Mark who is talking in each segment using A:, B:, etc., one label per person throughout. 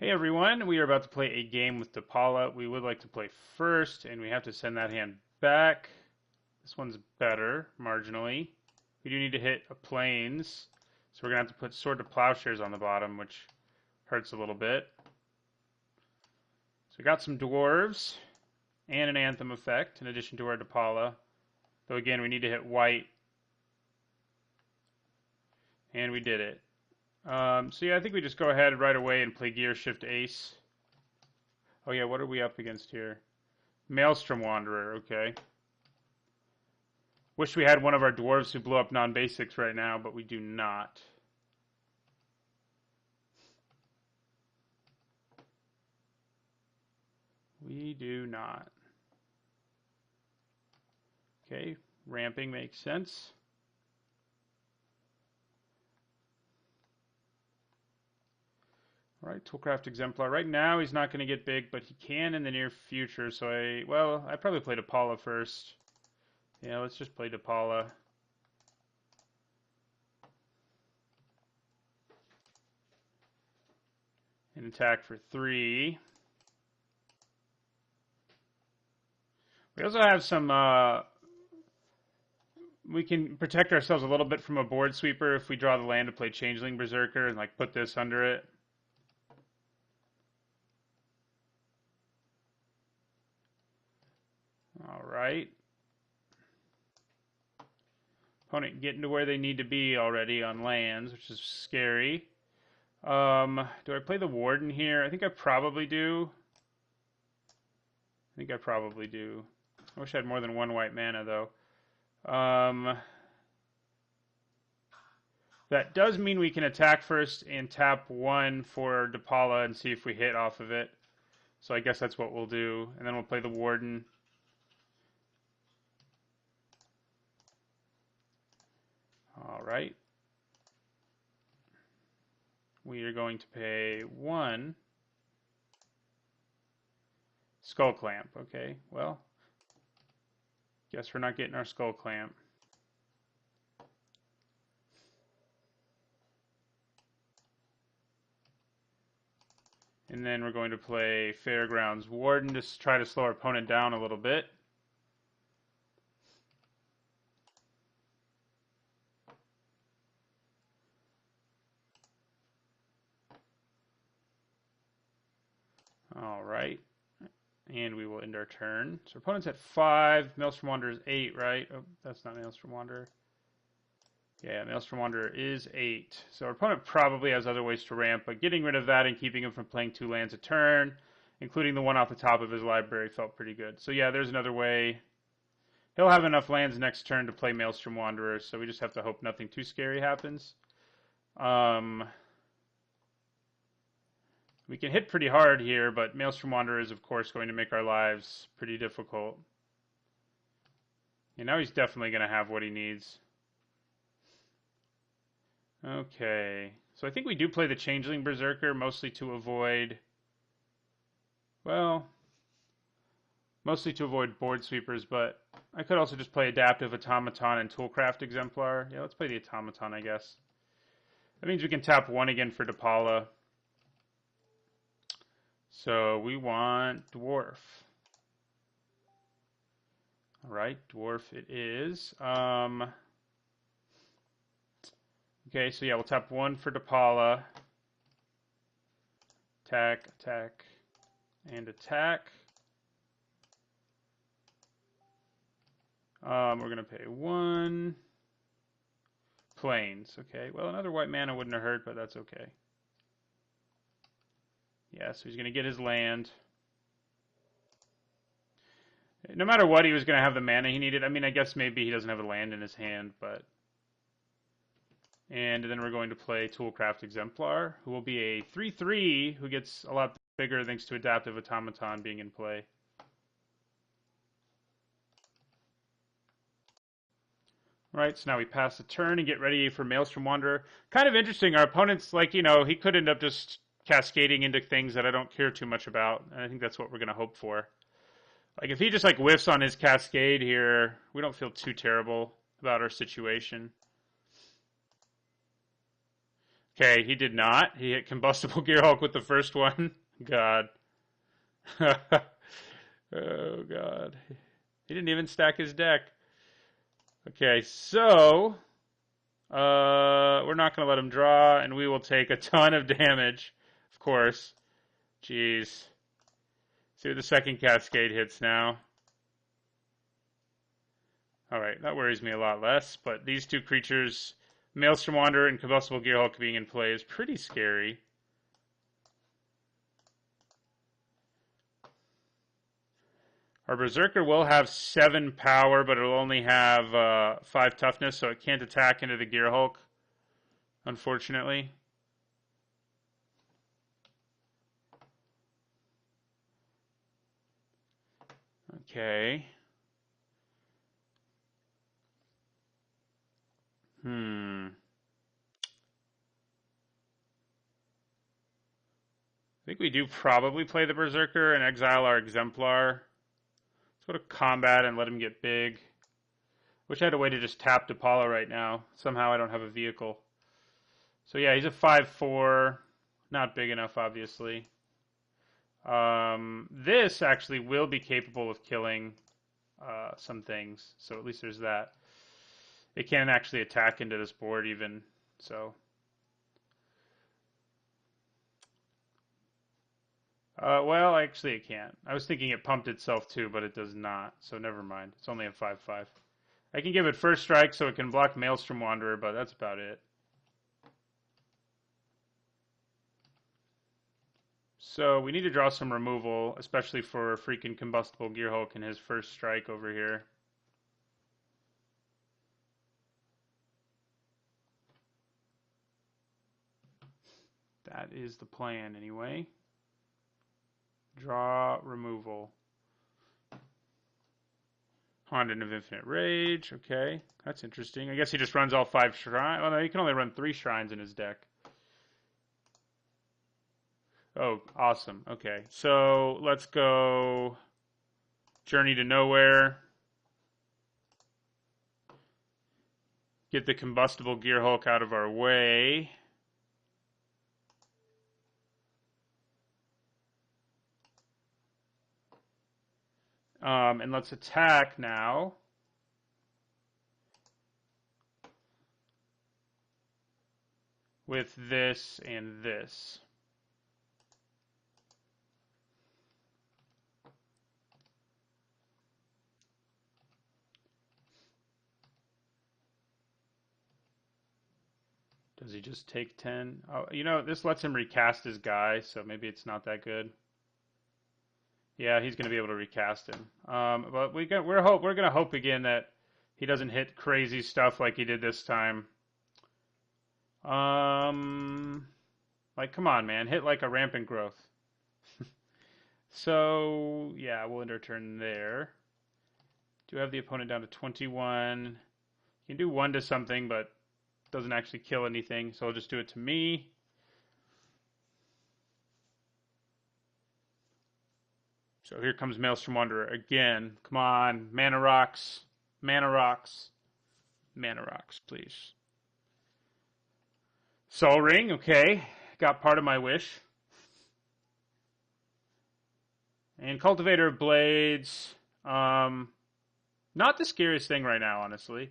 A: Hey everyone, we are about to play a game with Depala. We would like to play first, and we have to send that hand back. This one's better, marginally. We do need to hit a plains, so we're going to have to put Sword to Plowshares on the bottom, which hurts a little bit. So we got some dwarves and an Anthem effect in addition to our Depala. Though again, we need to hit white, and we did it. So yeah, I think we just go ahead right away and play Gear Shift Ace. Oh yeah, what are we up against here? Maelstrom Wanderer, okay. Wish we had one of our dwarves who blew up non-basics right now, but we do not. We do not. Okay, ramping makes sense. All right, Toolcraft Exemplar. Right now he's not going to get big, but he can in the near future. So I probably play Depala first. Yeah, let's just play Depala. And attack for 3. We also have some, we can protect ourselves a little bit from a board sweeper if we draw the land to play Changeling Berserker and like put this under it. All right. Opponent getting to where they need to be already on lands, which is scary. Do I play the Warden here? I think I probably do. I wish I had more than one white mana, though. That does mean we can attack first and tap 1 for Depala and see if we hit off of it. So I guess that's what we'll do. And then we'll play the Warden. All right. We are going to pay 1 Skull Clamp. Okay, well, guess we're not getting our Skull Clamp. And then we're going to play Fairgrounds Warden to try to slow our opponent down a little bit. All right. And we will end our turn. So our opponent's at 5. Maelstrom Wanderer is 8, right? Oh, that's not Maelstrom Wanderer. Yeah, Maelstrom Wanderer is 8. So our opponent probably has other ways to ramp, but getting rid of that and keeping him from playing 2 lands a turn, including the one off the top of his library, felt pretty good. So yeah, there's another way. He'll have enough lands next turn to play Maelstrom Wanderer, so we just have to hope nothing too scary happens. We can hit pretty hard here, but Maelstrom Wanderer is, of course, going to make our lives pretty difficult. And now he's definitely going to have what he needs. Okay, so I think we do play the Changeling Berserker, mostly to avoid, well, mostly to avoid board sweepers, but I could also just play Adaptive Automaton and Toolcraft Exemplar. Yeah, let's play the Automaton, I guess. That means we can tap 1 again for Depala. So we want Dwarf. All right, Dwarf it is. Okay, so yeah, we'll tap 1 for Depala. Attack, attack, and attack. We're going to pay 1. Plains. Okay, well, another white mana wouldn't have hurt, but that's okay. Yeah, so he's going to get his land. No matter what, he was going to have the mana he needed. I mean, I guess maybe he doesn't have a land in his hand, but... And then we're going to play Toolcraft Exemplar, who will be a 3/3 who gets a lot bigger thanks to Adaptive Automaton being in play. Right, so now we pass the turn and get ready for Maelstrom Wanderer. Kind of interesting. Our opponent's like, you know, he could end up just cascading into things that I don't care too much about. And I think that's what we're going to hope for. Like, if he just, like, whiffs on his cascade here, we don't feel too terrible about our situation. Okay, he did not. He hit Combustible Gearhulk with the first one. God. Oh, God. He didn't even stack his deck. Okay, so we're not going to let him draw, and we will take a ton of damage, of course. Jeez. See what the second Cascade hits now. Alright, that worries me a lot less, but these two creatures, Maelstrom Wanderer and Combustible Gearhulk being in play is pretty scary. Our Berserker will have 7 power, but it'll only have 5 toughness, so it can't attack into the Gearhulk, unfortunately. Okay. I think we do probably play the Berserker and exile our Exemplar. Let's go to combat and let him get big. Wish I had a way to just tap Depala right now. Somehow I don't have a vehicle. So yeah, he's a 5/4. Not big enough, obviously. This actually will be capable of killing some things. So at least there's that. It can actually attack into this board even. So... well, actually it can't. I was thinking it pumped itself too, but it does not. So never mind. It's only a 5/5. I can give it first strike so it can block Maelstrom Wanderer, but that's about it. So we need to draw some removal, especially for freaking Combustible Gearhulk and his first strike over here. That is the plan anyway. Draw removal. Honden of Infinite Rage. Okay, that's interesting. I guess he just runs all 5 shrines. Oh no, he can only run 3 shrines in his deck. Oh, awesome. Okay, so let's go Journey to Nowhere. Get the Combustible Gearhulk out of our way. And let's attack now. With this and this. Does he just take 10? Oh, you know, this lets him recast his guy, so maybe it's not that good. Yeah, he's going to be able to recast him. But we're going to hope again that he doesn't hit crazy stuff like he did this time. Like, come on, man. Hit like a Rampant Growth. So, yeah, we'll end our turn there. Do have the opponent down to 21. You can do 1 to something, but doesn't actually kill anything, so I'll just do it to me. So here comes Maelstrom Wanderer again. Come on, Mana Rocks. Mana Rocks. Mana Rocks, please. Soul Ring, okay. Got part of my wish. And Cultivator of Blades. Not the scariest thing right now, honestly.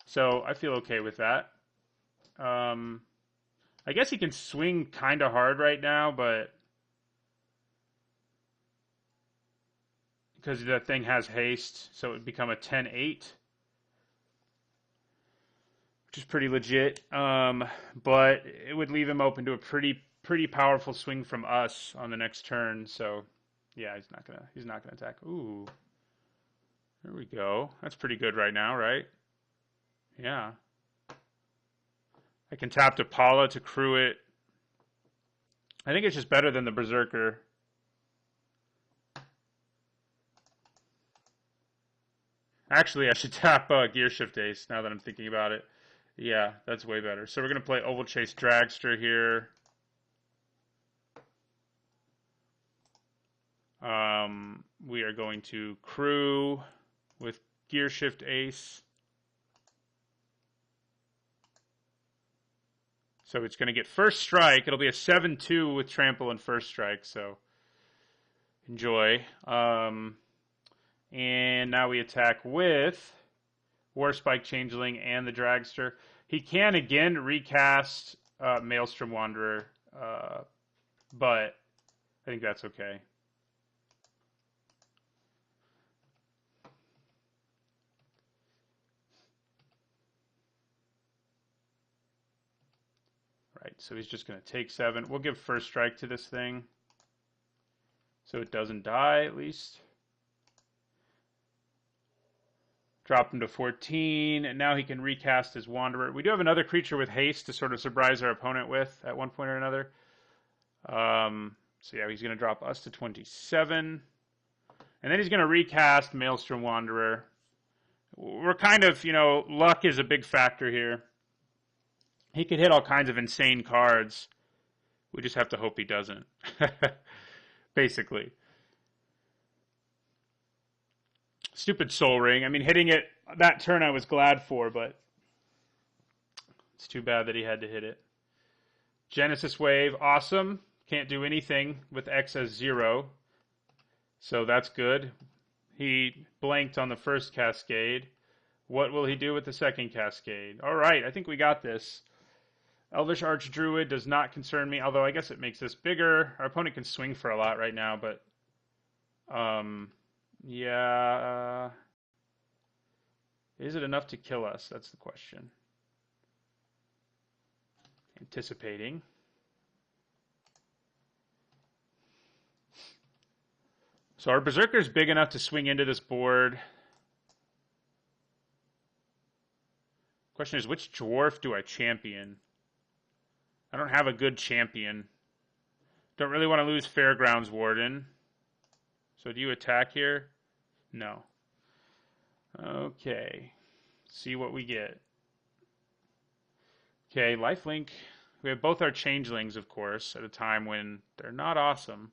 A: So I feel okay with that. I guess he can swing kind of hard right now, but because the thing has haste, so it would become a 10-8, which is pretty legit. But it would leave him open to a pretty powerful swing from us on the next turn. So yeah, he's not gonna attack. Ooh, there we go. That's pretty good right now, right? Yeah. I can tap Depala to crew it. I think it's just better than the Berserker. Actually, I should tap Gear Shift Ace now that I'm thinking about it. Yeah, that's way better. So we're going to play Oval Chase Dragster here. We are going to crew with Gear Shift Ace. So it's going to get first strike. It'll be a 7-2 with trample and first strike, so enjoy. And now we attack with Warspike Changeling and the Dragster. He can again recast Maelstrom Wanderer, but I think that's okay. Right, so he's just going to take 7. We'll give first strike to this thing so it doesn't die at least. Drop him to 14, and now he can recast his Wanderer. We do have another creature with haste to sort of surprise our opponent with at one point or another. So yeah, he's going to drop us to 27. And then he's going to recast Maelstrom Wanderer. We're kind of, luck is a big factor here. He could hit all kinds of insane cards. We just have to hope he doesn't. Basically. Stupid Soul Ring. I mean, hitting it that turn I was glad for, but it's too bad that he had to hit it. Genesis Wave, awesome. Can't do anything with X as 0. So that's good. He blanked on the first Cascade. What will he do with the second Cascade? All right, I think we got this. Elvish Archdruid does not concern me, although I guess it makes this bigger. Our opponent can swing for a lot right now, but yeah. Is it enough to kill us? That's the question. Anticipating. So our Berserker's big enough to swing into this board. Question is, which dwarf do I champion? I don't have a good champion. Don't really want to lose Fairgrounds Warden. So do you attack here? No. Okay. See what we get. Okay, lifelink. We have both our changelings, of course, at a time when they're not awesome.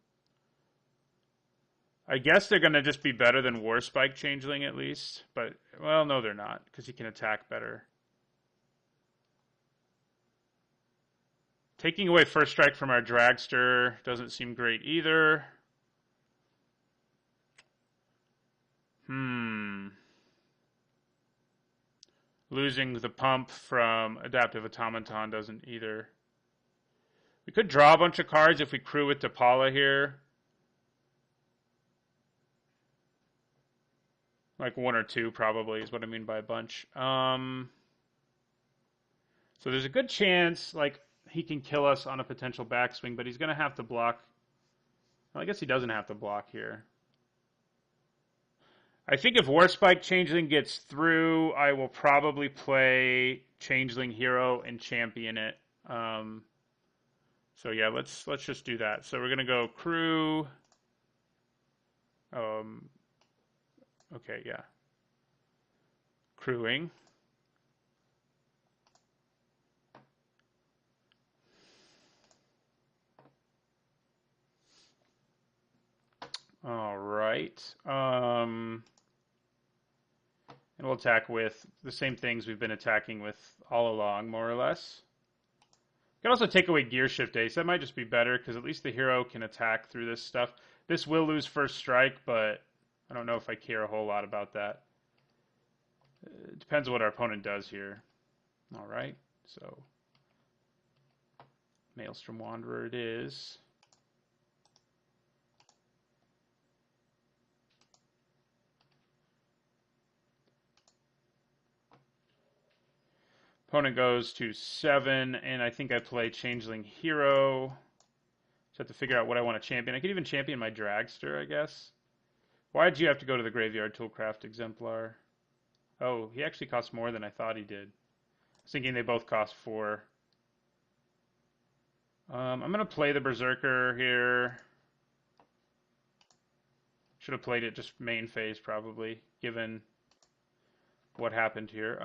A: I guess they're going to just be better than Warspike Changeling at least. But, well, no, they're not, because he can attack better. Taking away first strike from our Dragster doesn't seem great either. Losing the pump from Adaptive Automaton doesn't either. We could draw a bunch of cards if we crew with Depala here. Like 1 or 2 probably is what I mean by a bunch. So there's a good chance like he can kill us on a potential backswing, but he's going to have to block. Well, I guess he doesn't have to block here. I think if Warspike Changeling gets through, I will probably play Changeling Hero and champion it. So yeah, let's just do that. So we're gonna go crew. Okay, yeah. Crewing. All right. And we'll attack with the same things we've been attacking with all along, more or less. You can also take away Gear Shift Ace. That might just be better, because at least the hero can attack through this stuff. This will lose first strike, but I don't know if I care a whole lot about that. It depends on what our opponent does here. All right, so Maelstrom Wanderer it is. Opponent goes to 7, and I think I play Changeling Hero. Just have to figure out what I want to champion. I could even champion my Dragster, I guess. Why did you have to go to the Graveyard Toolcraft Exemplar? Oh, he actually costs more than I thought he did. I was thinking they both cost 4. I'm going to play the Berserker here. Should have played it just main phase, probably, given what happened here.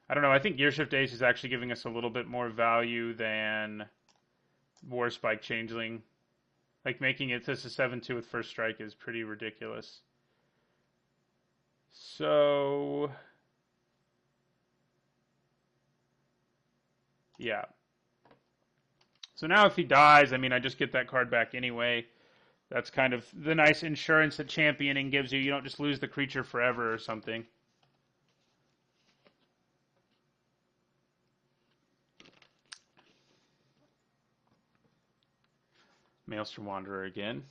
A: I don't know. I think Gear Shift Ace is actually giving us a little bit more value than Warspike Changeling. Like, making it this a 7-2 with first strike is pretty ridiculous. So, yeah. So now if he dies, I mean, I just get that card back anyway. That's kind of the nice insurance that championing gives you. You don't just lose the creature forever or something. Maelstrom Wanderer again.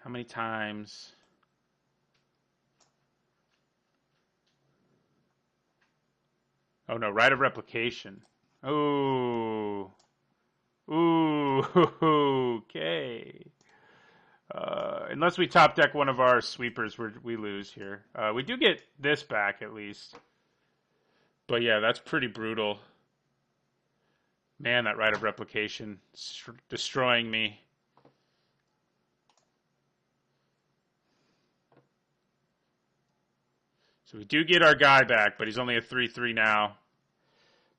A: How many times? Oh no, Rite of Replication. Oh. Ooh, okay. Unless we top deck one of our sweepers, we lose here. We do get this back at least. But yeah, that's pretty brutal. Man, that Rite of Replication destroying me. So we do get our guy back, but he's only a 3/3 now.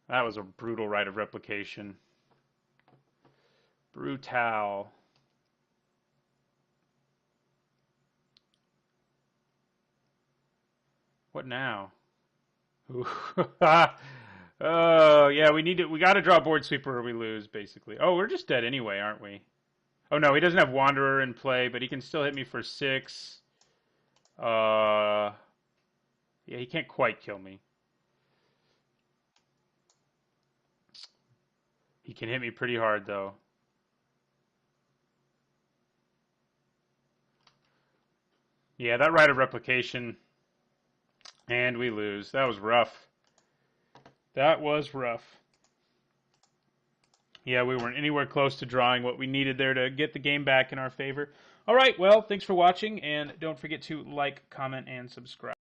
A: That was a brutal Rite of Replication. Brutal. What now? Oh, yeah, we got to draw board sweeper or we lose, basically. Oh, we're just dead anyway, aren't we? Oh, no, he doesn't have Wanderer in play, but he can still hit me for 6. Yeah, he can't quite kill me. He can hit me pretty hard, though. Yeah, that Rite of Replication. And we lose. That was rough. That was rough. Yeah, we weren't anywhere close to drawing what we needed there to get the game back in our favor. All right, well, thanks for watching, and don't forget to like, comment, and subscribe.